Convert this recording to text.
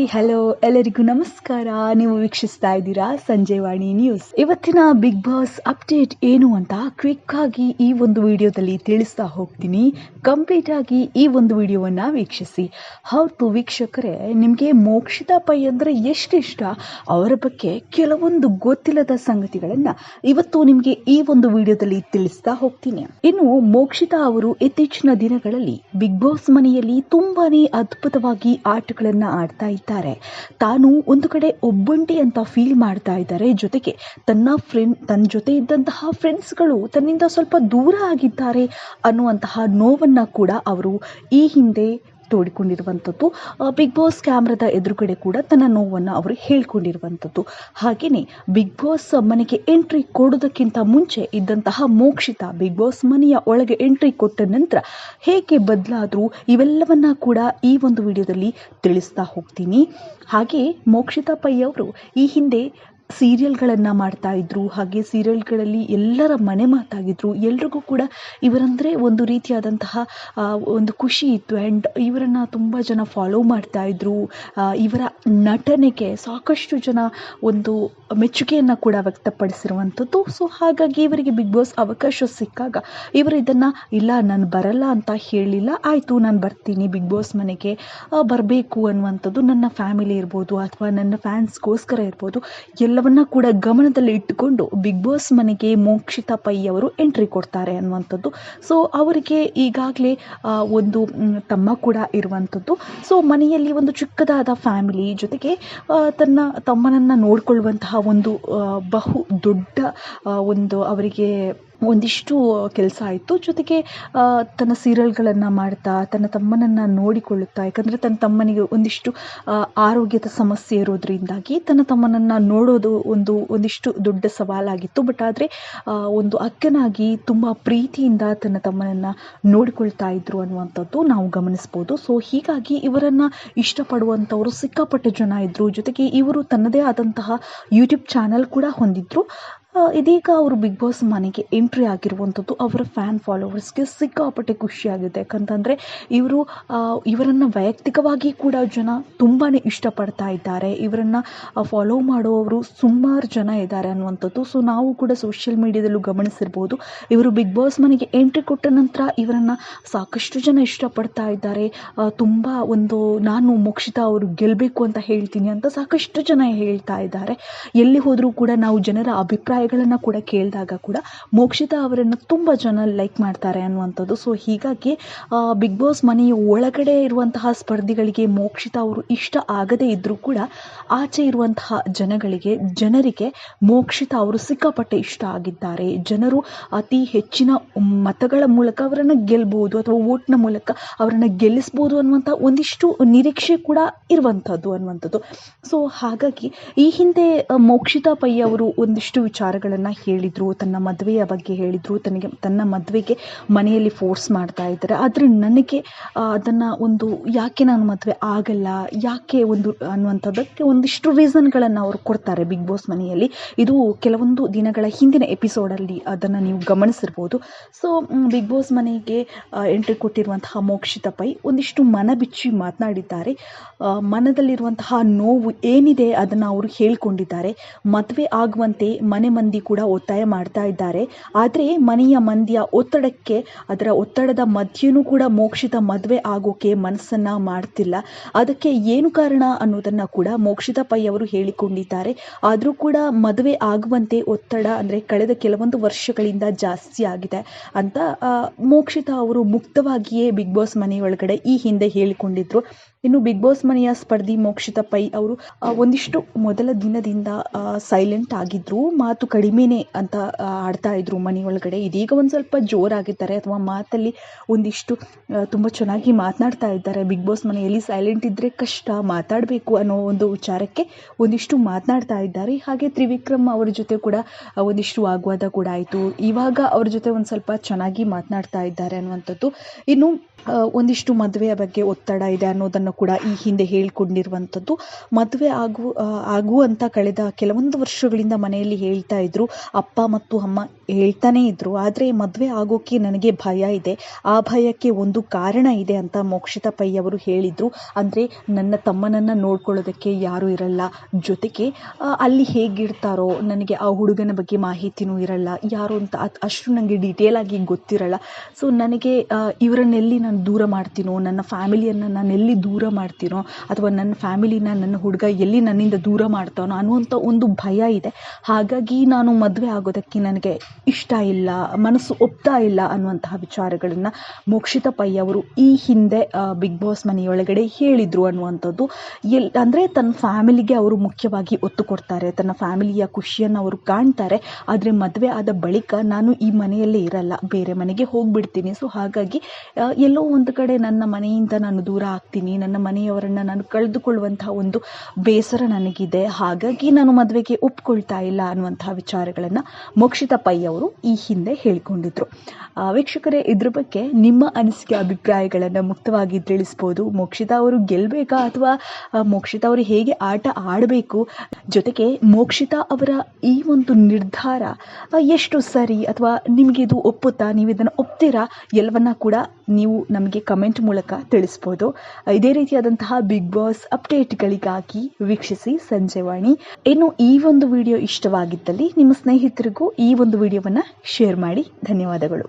Hi hello ಎಲ್ಲರಿಗೂ ನಮಸ್ಕಾರ. ನೀವು ವೀಕ್ಷಿಸ್ತಾ ಇದ್ದೀರಾ ಸಂಜೆವಾಣಿ ನ್ಯೂಸ್. ಇವತ್ತಿನ ಬಿಗ್ ಬಾಸ್ ಅಪ್ಡೇಟ್ ಏನು ಅಂತ ಕ್ವಿಕ್ ಆಗಿ ಈ ಒಂದು ವಿಡಿಯೋದಲ್ಲಿ ತಿಳಿಸ್ತಾ ಹೋಗ್ತೀನಿ. ಕಂಪ್ಲೀಟ್ ಆಗಿ ಈ ಒಂದು ವಿಡಿಯೋವನ್ನ ವೀಕ್ಷಿಸಿ. ಹೌದು ವೀಕ್ಷಕರೇ, ನಿಮಗೆ ಮೋಕ್ಷಿತಾ ಪೈ ಅಂದ್ರೆ ಎಷ್ಟು ಇಷ್ಟ, ಅವರ ಬಗ್ಗೆ ಕೆಲವೊಂದು ಗೊತ್ತಿಲ್ಲದ ಸಂಗತಿಗಳನ್ನ ಇವತ್ತು ನಿಮಗೆ ಈ ಒಂದು ವಿಡಿಯೋದಲ್ಲಿ ತಿಳಿಸ್ತಾ ಹೋಗ್ತೀನಿ. ಇನ್ನು ಮೋಕ್ಷಿತಾ ಅವರು ಇತ್ತೀಚಿನ ದಿನಗಳಲ್ಲಿ ಬಿಗ್ ಬಾಸ್ ಮನೆಯಲ್ಲಿ ತುಂಬಾನೇ ಅದ್ಭುತವಾಗಿ ಆಟಗಳನ್ನ ಆಡ್ತಾ ಇದ್ದಾರೆ. ತಾನು ಒಂದು ಕಡೆ ಒಬ್ಬಂಟಿ ಅಂತ ಫೀಲ್ ಮಾಡ್ತಾ ಇದ್ದಾರೆ. ಜೊತೆಗೆ ತನ್ನ ಜೊತೆ ಇದ್ದಂತಹ ಫ್ರೆಂಡ್ಸ್ಗಳು ತನ್ನಿಂದ ಸ್ವಲ್ಪ ದೂರ ಆಗಿದ್ದಾರೆ ಅನ್ನುವಂತಹ ನೋವನ್ನ ಕೂಡ ಅವರು ಈ ಹಿಂದೆ ತೋಡಿಕೊಂಡಿರುವಂಥದ್ದು. ಬಿಗ್ ಬಾಸ್ ಕ್ಯಾಮ್ರಾದ ಎದುರುಗಡೆ ಕೂಡ ತನ್ನ ನೋವನ್ನು ಅವರು ಹೇಳ್ಕೊಂಡಿರುವಂಥದ್ದು. ಹಾಗೆಯೇ ಬಿಗ್ ಬಾಸ್ ಮನೆಗೆ ಎಂಟ್ರಿ ಕೊಡೋದಕ್ಕಿಂತ ಮುಂಚೆ ಇದ್ದಂತಹ ಮೋಕ್ಷಿತಾ ಬಿಗ್ ಬಾಸ್ ಮನೆಯ ಒಳಗೆ ಎಂಟ್ರಿ ಕೊಟ್ಟ ನಂತರ ಹೇಗೆ ಬದಲಾದ್ರು ಇವೆಲ್ಲವನ್ನ ಕೂಡ ಈ ಒಂದು ವಿಡಿಯೋದಲ್ಲಿ ತಿಳಿಸ್ತಾ ಹೋಗ್ತೀನಿ. ಹಾಗೆ ಮೋಕ್ಷಿತಾ ಪೈ ಅವರು ಈ ಹಿಂದೆ ಸೀರಿಯಲ್ಗಳನ್ನು ಮಾಡ್ತಾ ಇದ್ರು. ಹಾಗೆ ಸೀರಿಯಲ್ಗಳಲ್ಲಿ ಎಲ್ಲರ ಮನೆ ಮಾತಾಗಿದ್ರು. ಎಲ್ರಿಗೂ ಕೂಡ ಇವರಂದರೆ ಒಂದು ರೀತಿಯಾದಂತಹ ಒಂದು ಖುಷಿ ಇತ್ತು. ಆ್ಯಂಡ್ ಇವರನ್ನು ತುಂಬ ಜನ ಫಾಲೋ ಮಾಡ್ತಾ ಇದ್ರು. ಇವರ ನಟನೆಗೆ ಸಾಕಷ್ಟು ಜನ ಒಂದು ಮೆಚ್ಚುಗೆಯನ್ನು ಕೂಡ ವ್ಯಕ್ತಪಡಿಸಿರುವಂಥದ್ದು. ಸೊ ಹಾಗಾಗಿ ಇವರಿಗೆ ಬಿಗ್ ಬಾಸ್ ಅವಕಾಶ ಸಿಕ್ಕಾಗ ಇವರು ಇದನ್ನು ಇಲ್ಲ ನಾನು ಬರಲ್ಲ ಅಂತ ಹೇಳಲಿಲ್ಲ. ಆಯಿತು ನಾನು ಬರ್ತೀನಿ ಬಿಗ್ ಬಾಸ್ ಮನೆಗೆ ಬರಬೇಕು ಅನ್ನುವಂಥದ್ದು ನನ್ನ ಫ್ಯಾಮಿಲಿ ಇರ್ಬೋದು ಅಥವಾ ನನ್ನ ಫ್ಯಾನ್ಸ್ಗೋಸ್ಕರ ಇರ್ಬೋದು ಎಲ್ಲವನ್ನ ಕೂಡ ಗಮನದಲ್ಲಿ ಇಟ್ಟುಕೊಂಡು ಬಿಗ್ ಬಾಸ್ ಮನೆಗೆ ಮೋಕ್ಷಿತಾ ಪೈ ಅವರು ಎಂಟ್ರಿ ಕೊಡ್ತಾರೆ ಅನ್ನುವಂಥದ್ದು. ಸೊ ಅವರಿಗೆ ಈಗಾಗಲೇ ಒಂದು ತಮ್ಮ ಕೂಡ ಇರುವಂಥದ್ದು. ಸೊ ಮನೆಯಲ್ಲಿ ಒಂದು ಚಿಕ್ಕದಾದ ಫ್ಯಾಮಿಲಿ ಜೊತೆಗೆ ತನ್ನ ತಮ್ಮನನ್ನು ನೋಡಿಕೊಳ್ಳುವಂತಹ ಒಂದು ಬಹು ದೊಡ್ಡ ಒಂದು ಅವರಿಗೆ ಒಂದಿಷ್ಟು ಕೆಲಸ ಆಯಿತು. ಜೊತೆಗೆ ತನ್ನ ಸೀರಿಯಲ್ಗಳನ್ನು ಮಾಡ್ತಾ ತನ್ನ ತಮ್ಮನನ್ನು ನೋಡಿಕೊಳ್ಳುತ್ತಾ, ಯಾಕಂದರೆ ತನ್ನ ತಮ್ಮನಿಗೆ ಒಂದಿಷ್ಟು ಆರೋಗ್ಯದ ಸಮಸ್ಯೆ ಇರೋದ್ರಿಂದಾಗಿ ತನ್ನ ತಮ್ಮನನ್ನು ನೋಡೋದು ಒಂದಿಷ್ಟು ದೊಡ್ಡ ಸವಾಲಾಗಿತ್ತು. ಬಟ್ ಆದರೆ ಒಂದು ಅಕ್ಕನಾಗಿ ತುಂಬ ಪ್ರೀತಿಯಿಂದ ತನ್ನ ತಮ್ಮನನ್ನು ನೋಡಿಕೊಳ್ತಾ ಇದ್ರು ಅನ್ನುವಂಥದ್ದು ನಾವು ಗಮನಿಸ್ಬೋದು. ಸೊ ಹೀಗಾಗಿ ಇವರನ್ನು ಇಷ್ಟಪಡುವಂಥವರು ಸಿಕ್ಕಾಪಟ್ಟೆ ಜನ ಇದ್ದರು. ಜೊತೆಗೆ ಇವರು ತನ್ನದೇ ಆದಂತಹ ಯೂಟ್ಯೂಬ್ ಚಾನಲ್ ಕೂಡ ಹೊಂದಿದ್ರು. ಇದೀಗ ಅವರು ಬಿಗ್ ಬಾಸ್ ಮನೆಗೆ ಎಂಟ್ರಿ ಆಗಿರುವಂಥದ್ದು ಅವರ ಫ್ಯಾನ್ ಫಾಲೋವರ್ಸ್ಗೆ ಸಿಕ್ಕಾಪಟ್ಟೆ ಖುಷಿಯಾಗಿದೆ. ಯಾಕಂತಂದರೆ ಇವರನ್ನು ವೈಯಕ್ತಿಕವಾಗಿ ಕೂಡ ಜನ ತುಂಬಾ ಇಷ್ಟಪಡ್ತಾ ಇದ್ದಾರೆ. ಇವರನ್ನು ಫಾಲೋ ಮಾಡುವವರು ಸುಮಾರು ಜನ ಇದ್ದಾರೆ ಅನ್ನುವಂಥದ್ದು. ಸೊ ನಾವು ಕೂಡ ಸೋಷಿಯಲ್ ಮೀಡಿಯಾದಲ್ಲೂ ಗಮನಿಸಿರ್ಬೋದು. ಇವರು ಬಿಗ್ ಬಾಸ್ ಮನೆಗೆ ಎಂಟ್ರಿ ಕೊಟ್ಟ ನಂತರ ಇವರನ್ನು ಸಾಕಷ್ಟು ಜನ ಇಷ್ಟಪಡ್ತಾ ಇದ್ದಾರೆ. ತುಂಬ ನಾನು ಮೋಕ್ಷಿತಾ ಅವರು ಗೆಲ್ಲಬೇಕು ಅಂತ ಹೇಳ್ತೀನಿ ಅಂತ ಸಾಕಷ್ಟು ಜನ ಹೇಳ್ತಾ ಇದ್ದಾರೆ. ಎಲ್ಲಿ ಹೋದರೂ ಕೂಡ ನಾವು ಜನರ ಅಭಿಪ್ರಾಯಗಳನ್ನು ಕೂಡ ಕೇಳಿದಾಗ ಕೂಡ ಮೋಕ್ಷಿತಾ ಅವರನ್ನು ತುಂಬ ಜನ ಲೈಕ್ ಮಾಡ್ತಾರೆ ಅನ್ನುವಂಥದ್ದು. ಸೊ ಹೀಗಾಗಿ ಬಿಗ್ ಬಾಸ್ ಮನೆಯ ಒಳಗಡೆ ಇರುವಂತಹ ಸ್ಪರ್ಧಿಗಳಿಗೆ ಮೋಕ್ಷಿತಾ ಅವರು ಇಷ್ಟ ಆಗದೇ ಇದ್ದರೂ ಕೂಡ ಆಚೆ ಇರುವಂತಹ ಜನರಿಗೆ ಮೋಕ್ಷಿತಾ ಅವರು ಸಿಕ್ಕಾಪಟ್ಟೆ ಇಷ್ಟ ಆಗಿದ್ದಾರೆ. ಜನರು ಅತಿ ಹೆಚ್ಚಿನ ಮತಗಳ ಮೂಲಕ ಅವರನ್ನು ಗೆಲ್ಬಹುದು ಅಥವಾ ವೋಟ್ನ ಮೂಲಕ ಅವರನ್ನು ಗೆಲ್ಲಿಸ್ಬೋದು ಅನ್ನುವಂಥ ಒಂದಿಷ್ಟು ನಿರೀಕ್ಷೆ ಕೂಡ ಇರುವಂಥದ್ದು ಅನ್ನುವಂಥದ್ದು. ಸೊ ಹಾಗಾಗಿ ಈ ಹಿಂದೆ ಮೋಕ್ಷಿತಾ ಪೈ ಅವರು ಒಂದಿಷ್ಟು ವಿಚಾರಗಳನ್ನು ಹೇಳಿದರು. ತನ್ನ ಮದುವೆಯ ಬಗ್ಗೆ ಹೇಳಿದರು. ತನ್ನ ಮದುವೆಗೆ ಮನೆಯಲ್ಲಿ ಫೋರ್ಸ್ ಮಾಡ್ತಾ ಇದ್ದಾರೆ. ಆದರೆ ನನಗೆ ಅದನ್ನು ಯಾಕೆ ನಾನು ಮದುವೆ ಆಗಲ್ಲ, ಯಾಕೆ ಅನ್ನುವಂಥದ್ದಕ್ಕೆ ಒಂದಿಷ್ಟು ರೀಸನ್ಗಳನ್ನು ಅವರು ಕೊಡ್ತಾರೆ ಬಿಗ್ ಬಾಸ್ ಮನೆಯಲ್ಲಿ. ಇದು ಕೆಲವೊಂದು ದಿನಗಳ ಹಿಂದಿನ ಎಪಿಸೋಡಲ್ಲಿ ಅದನ್ನು ನೀವು ಗಮನಿಸಿರ್ಬೋದು. ಸೊ ಬಿಗ್ ಬಾಸ್ ಮನೆಗೆ ಎಂಟ್ರಿ ಕೊಟ್ಟಿರುವಂತಹ ಮೋಕ್ಷಿತಾ ಪೈ ಒಂದಿಷ್ಟು ಮನ ಬಿಚ್ಚಿ ಮಾತನಾಡಿದ್ದಾರೆ. ಮನದಲ್ಲಿರುವಂತಹ ನೋವು ಏನಿದೆ ಅದನ್ನು ಅವರು ಹೇಳ್ಕೊಂಡಿದ್ದಾರೆ. ಮದುವೆ ಆಗುವಂತೆ ಮನೆ ಮಂದಿ ಕೂಡ ಒತ್ತಾಯ ಮಾಡ್ತಾ ಇದ್ದಾರೆ. ಆದರೆ ಮನೆಯ ಮಂದಿಯ ಅದರ ಒತ್ತಡದ ಮಧ್ಯೆಯೂ ಕೂಡ ಮೋಕ್ಷಿತಾ ಮದುವೆ ಆಗೋಕೆ ಮನಸ್ಸನ್ನ ಮಾಡ್ತಿಲ್ಲ. ಅದಕ್ಕೆ ಏನು ಕಾರಣ ಅನ್ನೋದನ್ನ ಕೂಡ ಮೋಕ್ಷಿತಾ ಪೈ ಅವರು ಹೇಳಿಕೊಂಡಿದ್ದಾರೆ. ಆದರೂ ಕೂಡ ಮದುವೆ ಆಗುವಂತೆ ಒತ್ತಡ ಅಂದರೆ ಕಳೆದ ಕೆಲವೊಂದು ವರ್ಷಗಳಿಂದ ಜಾಸ್ತಿ ಆಗಿದೆ ಅಂತ ಮೋಕ್ಷಿತಾ ಅವರು ಮುಕ್ತವಾಗಿಯೇ ಬಿಗ್ ಬಾಸ್ ಮನೆಯೊಳಗಡೆ ಈ ಹಿಂದೆ ಹೇಳಿಕೊಂಡಿದ್ರು. ಇನ್ನು ಬಿಗ್ ಬಾಸ್ ಮನೆಯ ಸ್ಪರ್ಧಿ ಮೋಕ್ಷಿತಾ ಪೈ ಅವರು ಒಂದಿಷ್ಟು ಮೊದಲ ದಿನದಿಂದ ಸೈಲೆಂಟ್ ಆಗಿದ್ರು. ಮಾತು ಕಡಿಮೆನೆ ಅಂತ ಆಡ್ತಾ ಇದ್ರು ಮನೆಯೊಳಗಡೆ. ಇದೀಗ ಒಂದು ಸ್ವಲ್ಪ ಜೋರಾಗಿದ್ದಾರೆ ಅಥವಾ ಮಾತಲ್ಲಿ ಒಂದಿಷ್ಟು ತುಂಬ ಚೆನ್ನಾಗಿ ಮಾತನಾಡ್ತಾ ಇದ್ದಾರೆ. ಬಿಗ್ ಬಾಸ್ ಮನೆಯಲ್ಲಿ ಸೈಲೆಂಟ್ ಇದ್ದರೆ ಕಷ್ಟ, ಮಾತಾಡಬೇಕು ಅನ್ನೋ ಒಂದು ವಿಚಾರಕ್ಕೆ ಒಂದಿಷ್ಟು ಮಾತನಾಡ್ತಾ ಇದ್ದಾರೆ. ಹಾಗೆ ತ್ರಿವಿಕ್ರಮ್ ಅವರ ಜೊತೆ ಕೂಡ ಒಂದಿಷ್ಟು ವಾಗ್ವಾದ ಕೂಡ ಆಯಿತು. ಇವಾಗ ಅವ್ರ ಜೊತೆ ಒಂದು ಸ್ವಲ್ಪ ಚೆನ್ನಾಗಿ ಮಾತನಾಡ್ತಾ ಇದ್ದಾರೆ ಅನ್ನುವಂಥದ್ದು. ಇನ್ನು ಒಂದಿಷ್ಟು ಮದುವೆಯ ಬಗ್ಗೆ ಒತ್ತಡ ಇದೆ ಅನ್ನೋದನ್ನು ವಿಚಾರಗಳನ್ನು ಕೂಡ ಈ ಹಿಂದೆ ಹೇಳ್ಕೊಂಡಿರುವಂಥದ್ದು. ಮದುವೆ ಆಗುವಂತ ಕಳೆದ ಕೆಲವೊಂದು ವರ್ಷಗಳಿಂದ ಮನೆಯಲ್ಲಿ ಹೇಳ್ತಾ ಇದ್ರು, ಅಪ್ಪ ಮತ್ತು ಅಮ್ಮ ಹೇಳ್ತಾನೆ ಇದ್ರು. ಆದರೆ ಮದುವೆ ಆಗೋಕೆ ನನಗೆ ಭಯ ಇದೆ, ಆ ಭಯಕ್ಕೆ ಒಂದು ಕಾರಣ ಇದೆ ಅಂತ ಮೋಕ್ಷಿತಾ ಪೈ ಅವರು ಹೇಳಿದ್ರು. ಅಂದರೆ ನನ್ನ ತಮ್ಮನನ್ನು ನೋಡ್ಕೊಳ್ಳೋದಕ್ಕೆ ಯಾರೂ ಇರಲ್ಲ, ಜೊತೆಗೆ ಅಲ್ಲಿ ಹೇಗಿರ್ತಾರೋ ನನಗೆ ಆ ಹುಡುಗನ ಬಗ್ಗೆ ಮಾಹಿತಿನೂ ಇರಲ್ಲ, ಯಾರು ಅಂತ ಅಷ್ಟು ನನಗೆ ಡೀಟೇಲ್ ಆಗಿ ಗೊತ್ತಿರಲ್ಲ. ಸೊ ನನಗೆ ಇವರನ್ನೆಲ್ಲಿ ನಾನು ದೂರ ಮಾಡ್ತೀನೋ, ನನ್ನ ಫ್ಯಾಮಿಲಿಯನ್ನು ನಾನು ಎಲ್ಲಿ ದೂರ ಮಾಡ್ತೀನೋ, ಅಥವಾ ನನ್ನ ಫ್ಯಾಮಿಲಿನ ನನ್ನ ಹುಡುಗ ಎಲ್ಲಿ ನನ್ನಿಂದ ದೂರ ಮಾಡ್ತಾನೋ ಅನ್ನುವಂಥ ಒಂದು ಭಯ ಇದೆ. ಹಾಗಾಗಿ ನಾನು ಮದುವೆ ಆಗೋದಕ್ಕೆ ನನಗೆ ಇಷ್ಟ ಇಲ್ಲ, ಮನಸ್ಸು ಒಪ್ತಾ ಇಲ್ಲ ಅನ್ನುವಂತಹ ವಿಚಾರಗಳನ್ನು ಮೋಕ್ಷಿತಾ ಪೈ ಅವರು ಈ ಹಿಂದೆ ಬಿಗ್ ಬಾಸ್ ಮನೆಯೊಳಗಡೆ ಹೇಳಿದ್ರು ಅನ್ನುವಂಥದ್ದು. ಅಂದರೆ ತನ್ನ ಫ್ಯಾಮಿಲಿಗೆ ಅವರು ಮುಖ್ಯವಾಗಿ ಒತ್ತು ಕೊಡ್ತಾರೆ, ತನ್ನ ಫ್ಯಾಮಿಲಿಯ ಖುಷಿಯನ್ನು ಅವರು ಕಾಣ್ತಾರೆ. ಆದರೆ ಮದುವೆ ಆದ ಬಳಿಕ ನಾನು ಈ ಮನೆಯಲ್ಲೇ ಇರಲ್ಲ, ಬೇರೆ ಮನೆಗೆ ಹೋಗ್ಬಿಡ್ತೀನಿ. ಸೊ ಹಾಗಾಗಿ ಎಲ್ಲೋ ಒಂದು ಕಡೆ ನನ್ನ ಮನೆಯಿಂದ ನಾನು ದೂರ ಆಗ್ತೀನಿ, ನನ್ನ ಮನೆಯವರನ್ನು ನಾನು ಕಳೆದುಕೊಳ್ಳುವಂತಹ ಒಂದು ಬೇಸರ ನನಗಿದೆ, ಹಾಗಾಗಿ ನಾನು ಮದುವೆಗೆ ಒಪ್ಕೊಳ್ತಾ ಇಲ್ಲ ಅನ್ನುವಂತಹ ವಿಚಾರಗಳನ್ನು ಮೋಕ್ಷಿತಾ ಪೈ ಅವರು ಈ ಹಿಂದೆ ಹೇಳಿಕೊಂಡಿದ್ರು. ವೀಕ್ಷಕರೇ, ಇದ್ರ ಬಗ್ಗೆ ನಿಮ್ಮ ಅನಿಸಿಕೆ ಅಭಿಪ್ರಾಯಗಳನ್ನು ಮುಕ್ತವಾಗಿ ತಿಳಿಸ್ಬೋದು. ಮೋಕ್ಷಿತಾ ಅವರು ಗೆಲ್ಲಬೇಕಾ ಅಥವಾ ಮೋಕ್ಷಿತಾ ಅವರು ಹೇಗೆ ಆಟ ಆಡಬೇಕು, ಜೊತೆಗೆ ಮೋಕ್ಷಿತಾ ಅವರ ಈ ಒಂದು ನಿರ್ಧಾರ ಎಷ್ಟು ಸರಿ ಅಥವಾ ನಿಮಗೆ ಇದು ಒಪ್ಪುತ್ತಾ, ನೀವು ಇದನ್ನು ಒಪ್ತೀರಾ, ಎಲ್ಲವನ್ನ ಕೂಡ ನೀವು ನಮಗೆ ಕಮೆಂಟ್ ಮೂಲಕ ತಿಳಿಸ್ಬೋದು. ಇದೇ ರೀತಿಯಾದಂತಹ ಬಿಗ್ ಬಾಸ್ ಅಪ್ಡೇಟ್ಗಳಿಗಾಗಿ ವೀಕ್ಷಿಸಿ ಸಂಜೆವಾಣಿ. ಇನ್ನು ಈ ಒಂದು ವಿಡಿಯೋ ಇಷ್ಟವಾಗಿದ್ದಲ್ಲಿ ನಿಮ್ಮ ಸ್ನೇಹಿತರಿಗೂ ಈ ಒಂದು ವಿಡಿಯೋವನ್ನು ಶೇರ್ ಮಾಡಿ. ಧನ್ಯವಾದಗಳು.